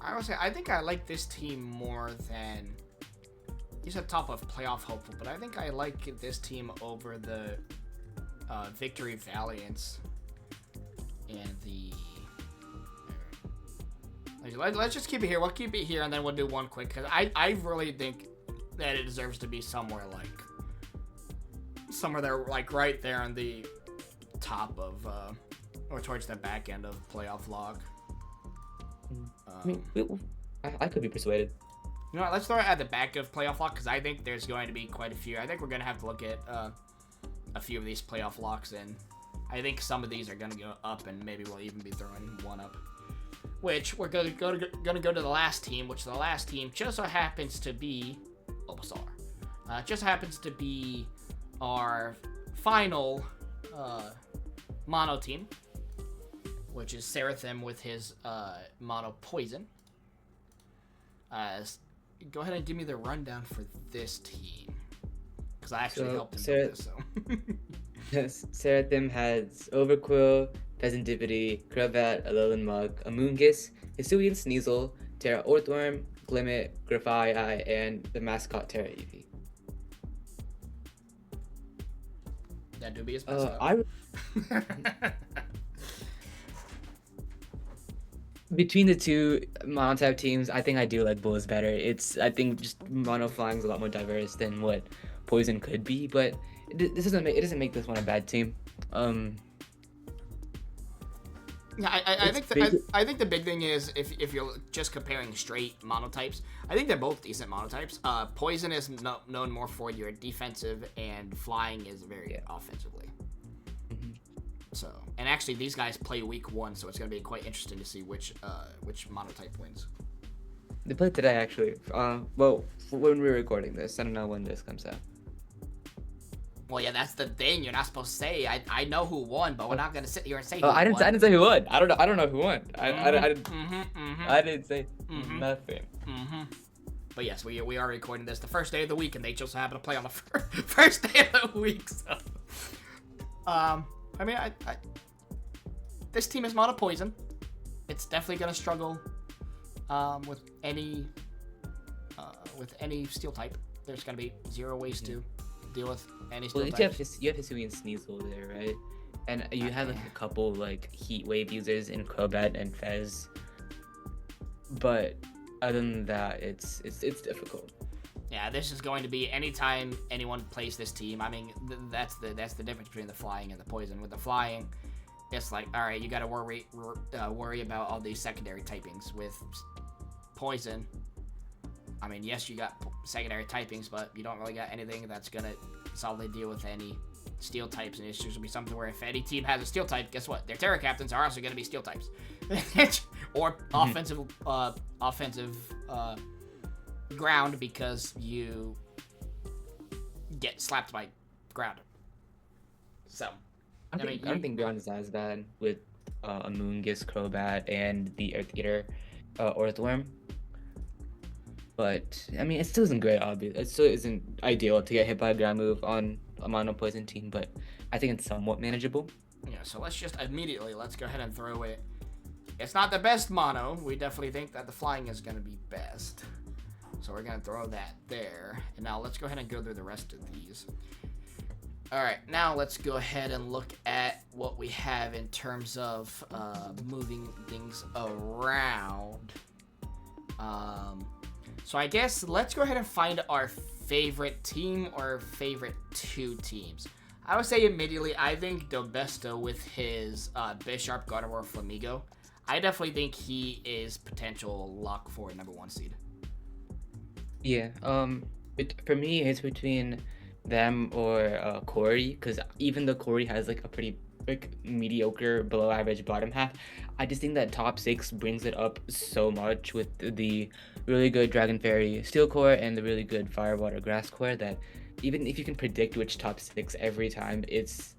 I would say I think I like this team more than you said top of playoff hopeful, but I think I like this team over the Victory Valiance and the. Let's just keep it here. We'll keep it here, and then we'll do one quick, because I really think that it deserves to be somewhere there, like right there on the top of or towards the back end of playoff log. I could be persuaded. You know what, let's throw it at the back of playoff log, because I think there's going to be quite a few. I think we're going to have to look at a few of these playoff locks in. I think some of these are going to go up, and maybe we'll even be throwing one up. Which, we're going to go to the last team, which the last team just so happens to be... Bulbasaur. Just happens to be our final mono team, which is Seraphim with his mono Poison. Go ahead and give me the rundown for this team, because I actually helped him with this. So. Yes, Seraphim has Overquill, Peasantipity, Crobat, Alolan Mug, Amoonguss, Hisuian Sneasel, Terra Orthworm, Glimmet, Grafaiai, and the mascot Terra Eevee. That do be his mascot. Between the two mono-type teams, I think I do like Bulls better. I think just mono flying is a lot more diverse than what Poison could be, but it doesn't make this one a bad team. Yeah, I think the big thing is if you're just comparing straight monotypes, I think they're both decent monotypes. Poison is known more for your defensive, and flying is very offensively. Mm-hmm. So, and actually these guys play week 1, so it's gonna be quite interesting to see which monotype wins. They played today actually. Well, when we're recording this, I don't know when this comes out. Well, yeah, that's the thing. You're not supposed to say. I know who won, but we're not gonna sit here and say. I didn't say who won. I don't know who won. I didn't say nothing. Mm-hmm. But yes, we are recording this the first day of the week, and they just happen to play on the first day of the week. So, I mean, this team is mono Poison. It's definitely gonna struggle with any steel type. There's gonna be 0 ways to deal with any steel type. You have Hisuian Sneasel there, right? And you have like a couple like Heat Wave users in Crobat and Fez. But other than that, it's difficult. Yeah, this is going to be anytime anyone plays this team. I mean, that's the difference between the flying and the Poison. With the flying, it's like, all right, you got to worry about all these secondary typings. With Poison, I mean, yes, you got secondary typings, but you don't really got anything that's gonna solidly deal with any steel types. And it's just gonna be something where if any team has a steel type, guess what? Their Terra Captains are also gonna be steel types, or offensive ground, because you get slapped by ground. So, I don't think ground is as bad with Amoonguss, Crobat, and the Earth Eater, Orthworm. But I mean, it still isn't great. Obviously, it still isn't ideal to get hit by a ground move on a mono Poison team. But I think it's somewhat manageable. Yeah. So let's go ahead and throw it. It's not the best mono. We definitely think that the flying is going to be best. So we're going to throw that there. And now let's go ahead and go through the rest of these. All right, now let's go ahead and look at what we have in terms of moving things around. So I guess let's go ahead and find our favorite team or favorite 2 teams. I would say immediately, I think Dobesto with his Bisharp, Gardevoir, Flamigo. I definitely think he is potential lock for number 1 seed. Yeah. For me, it's between them or Corey, because even though Corey has like a pretty mediocre below average bottom half, I just think that top 6 brings it up so much with the really good Dragon Fairy Steel Core and the really good Fire Water Grass Core that even if you can predict which top 6 every time, it's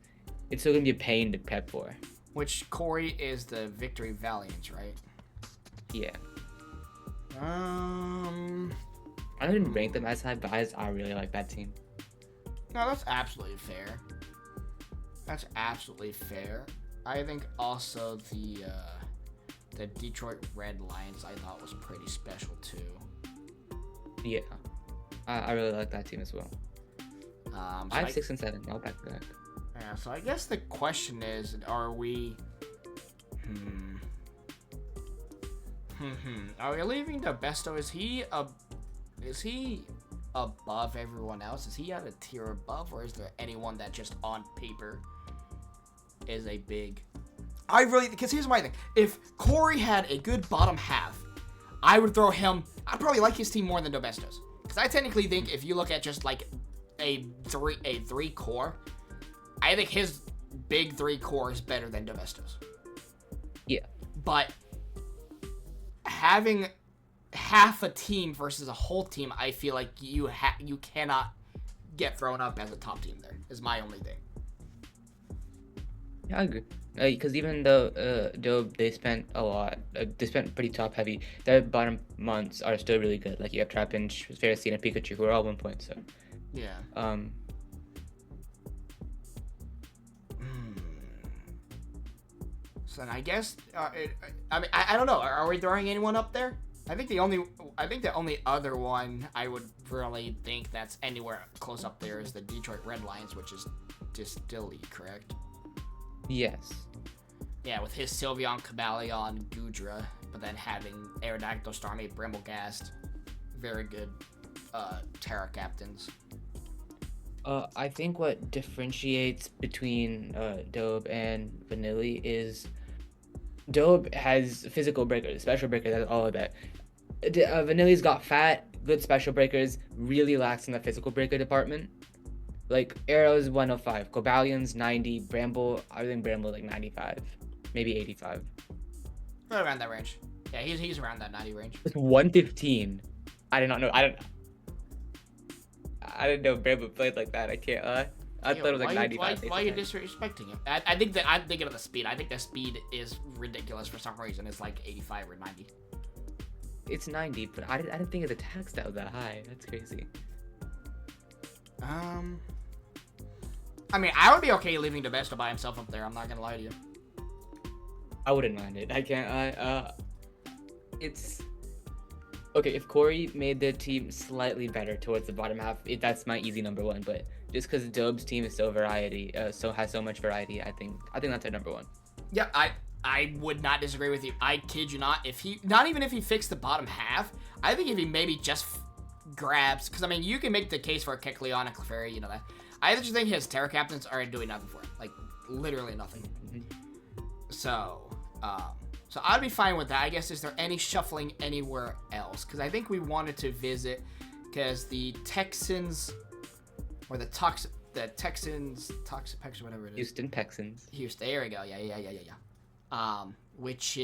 still gonna be a pain to prep for. Which Corey is the Victory Valiant, right? Yeah. I I didn't rank them as high, but I really like that team. No, that's absolutely fair. That's absolutely fair. I think also the Detroit Red Lions I thought was pretty special too. Yeah, I really like that team as well. I have 6 and 7. I'll back that. Yeah, so I guess the question is, are we? Are we leaving Dobesto? Is he above everyone else? Is he at a tier above, or is there anyone that just on paper is a big? Because here's my thing. If Corey had a good bottom half, I would throw him. I'd probably like his team more than Dobesto's. Because I technically think if you look at just like a three core, I think his big three core is better than Domestos. Yeah. But having half a team versus a whole team, I feel like you cannot get thrown up as a top team there, is my only thing. Yeah, I agree. Because even though they spent a lot, they spent pretty top heavy. Their bottom months are still really good. Like you have Trapinch, Ferocene, and Pikachu, who are all 1 point. So yeah. So then I guess I mean I don't know. Are we throwing anyone up there? I think the only other one I would really think that's anywhere close up there is the Detroit Red Lions, which is Distilly, correct? Yes. Yeah, with his Sylveon, Cobalion, Gudra, but then having Aerodactyl, Starmie, Bramblegast, very good Terra captains. I think what differentiates between Dobe and Vanilli is Dobe has physical breakers, special breakers, that's all of that. Vanilli's got fat, good special breakers, really lacks in the physical breaker department. Like, Arrow's 105, Cobalion's 90, Bramble, I think Bramble like 95, maybe 85. Right around that range. Yeah, he's around that 90 range. It's 115. I did not know. I didn't know Bramble played like that. I can't. I thought it was like 95. Why are you disrespecting him? I think that I'm thinking of the speed. I think the speed is ridiculous for some reason. It's like 85 or 90. It's 90, but I didn't think his attack stat was that high. That's crazy. I mean, I would be okay leaving Debesto by himself up there. I'm not gonna lie to you. I wouldn't mind it. I can't. It's okay if Corey made the team slightly better towards the bottom half. That's my easy number one. But just because Dobe's team is so has so much variety, I think that's our number one. Yeah, I would not disagree with you. I kid you not. Not even if he fixed the bottom half, I think if he maybe just grabs, because I mean you can make the case for a Kecleon, a Clefairy, you know that. I just think his Terra Captains are doing nothing for him, like literally nothing. So I'd be fine with that. I guess, is there any shuffling anywhere else? Because I think we wanted to visit, because the Texans, or the Texans, Toxapex, or whatever it is. Houston Texans. Houston, there we go. Yeah. Which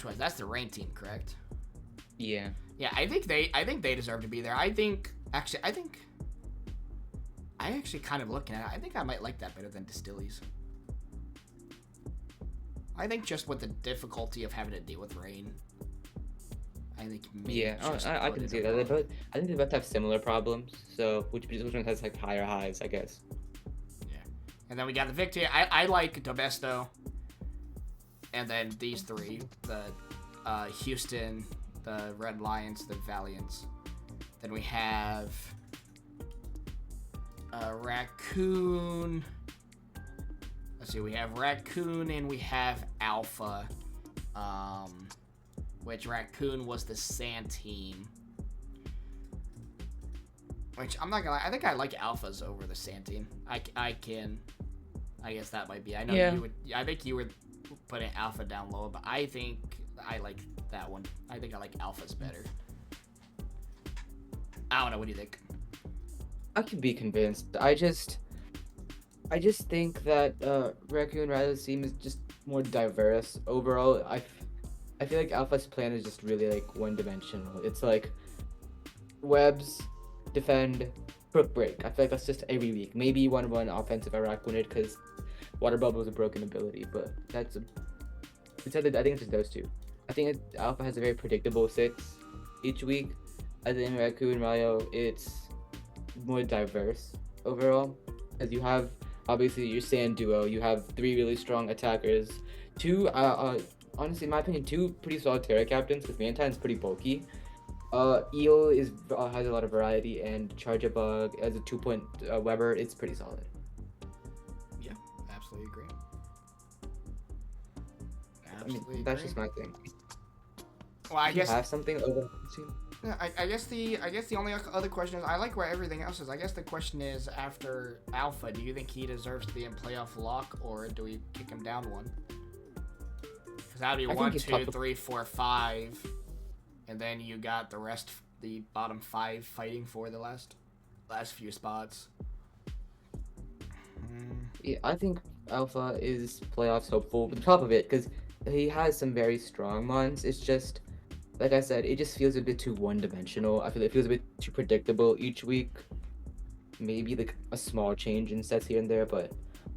one? That's the rain team, correct? Yeah. Yeah, I think they deserve to be there. I actually kind of looking at it, I think I might like that better than Distillies. I think just with the difficulty of having to deal with rain. I think maybe I can see that. I think they both have similar problems. So which one has like higher highs, I guess. Yeah. And then we got the Victory. I like Dobesto. And then these three, the Houston, the Red Lions, the Valiants. Then we have Raccoon. Let's see, we have Raccoon and we have Alpha. Which Raccoon was the Sand team. Which I'm not gonna lie, I think I like Alphas over the Sand team. I guess that might be. I know you would. I think you were putting Alpha down low, but I think I like that one. I think I like Alphas better. I don't know. What do you think? I can be convinced. I just think that Raccoon Riley's team is just more diverse overall. I feel like Alpha's plan is just really like one-dimensional. It's like webs, defend, brook break. I feel like that's just every week. Maybe 1-1 offensive Iraq winner because Water Bubble is a broken ability, but I think it's just those two. I think Alpha has a very predictable 6 each week. I think Raccoon Ryo, it's more diverse overall, as you have obviously your Sand duo. You have 3 really strong attackers, 2 honestly, in my opinion, 2 pretty solid Terra captains, because Mantine's pretty bulky. Eel has a lot of variety, and Charjabug as a 2-point Weber, it's pretty solid. Yeah, absolutely agree. That's just my thing. Well, I guess you have something over. Yeah, I guess the only other question is, I like where everything else is. I guess the question is, after Alpha, do you think he deserves to be in playoff lock, or do we kick him down one? Because that would be 1, 2, 3, 4, 5, and then you got the rest, the bottom 5 fighting for the last few spots. Yeah, I think Alpha is playoffs hopeful. But the top of it, because he has some very strong mons. It's just, like I said, it just feels a bit too one-dimensional. I feel it feels a bit too predictable each week. Maybe like a small change in sets here and there, but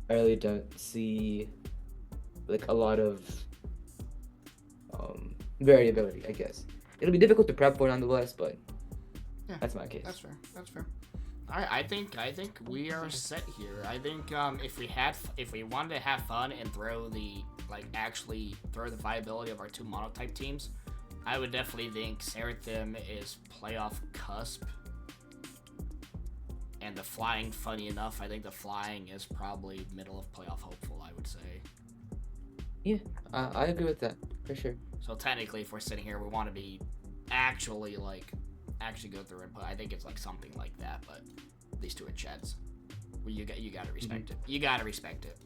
I really don't see like a lot of variability. I guess it'll be difficult to prep for nonetheless, but Yeah, that's my case. That's fair. That's fair. I think we are set here. I think if we wanted to have fun and actually throw the viability of our two monotype teams, I would definitely think Seraphim is playoff cusp. And the flying, funny enough, I think the flying is probably middle of playoff hopeful, I would say. Yeah, I agree with that for sure. So technically, if we're sitting here, we want to be actually go through it, but I think it's like something like that. But these two are Cheds. Well, you gotta respect it. You gotta respect it.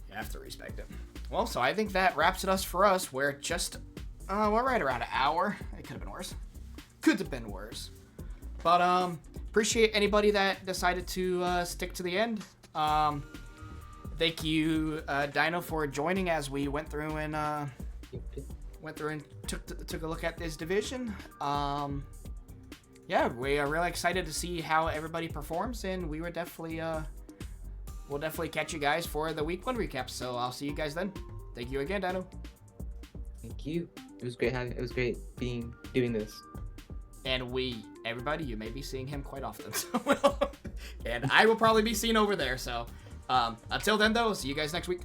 You have to respect it. Well, so I think that wraps it up for us. We're just we're right around an hour. It could have been worse. Could have been worse. But appreciate anybody that decided to stick to the end. Thank you, Dino, for joining as we went through and took a look at this division. Yeah, we are really excited to see how everybody performs, and we'll definitely catch you guys for the week 1 recap. So I'll see you guys then. Thank you again, Dino. Thank you. It was great doing this. And everybody, you may be seeing him quite often. So and I will probably be seen over there. So until then, though, see you guys next week.